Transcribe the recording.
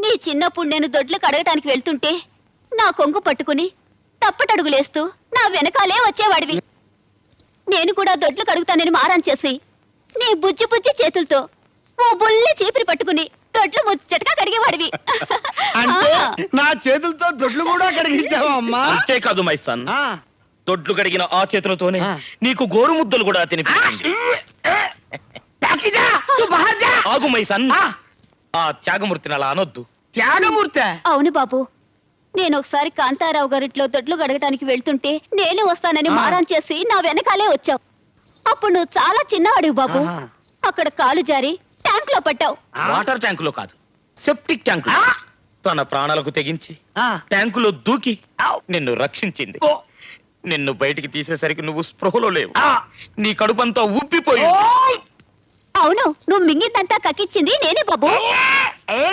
నీ చిన్నప్పుడు నేను దొడ్లు కడగటానికి వెళ్తుంటే నా కొంగు పట్టుకుని తప్పటడుగులేస్తూ నా వెనకాలే వచ్చేవాడివి. నేను కూడా దొడ్లు కడుగుతానని మారాన్ చేసి నీ బుజ్జి బుజ్జి చేతులతో ఓ బుల్లి చీపిరి పట్టుకుని దొడ్లు ముచ్చటగా కడిగేవాడివి. అంటే నా చేతులతో దొడ్లు కూడా కడిగించావా అమ్మా? అంతేకాదు మై సన్, దొడ్లు కడిగిన ఆ చేతులతోనే నీకు గోరు ముద్దలు కూడా తినిపించింది. ఆగు మై సన్, ఆ త్యాగమూర్తిని అలా అనొద్దు. త్యాగమూర్తి? అవును బాబు, నేను ఒకసారి కాంతారావు గారింట్లో దొడ్లు గడగటానికి వెళ్తుంటే నేను వస్తానని మారాన్ చేసి నా వెనకాలే వచ్చావు. అప్పుడు నువ్వు చాలా చిన్నవాడివి బాబు. అక్కడ కాలు జారి ట్యాంక్ లో పట్టావు. వాటర్ ట్యాంకులో కాదు, సెప్టిక్ ట్యాంకులో. తన ప్రాణాలకు తెగించి ట్యాంకులో దూకి నిన్ను రక్షించింది. నిన్ను బయటికి తీసేసరికి నువ్వు స్పృహలో లేవు. నీ కడుపంతా ఉబ్బిపోయి. అవును, నువ్వు మింగిందంతా కక్కిచ్చింది నేనే బాబు.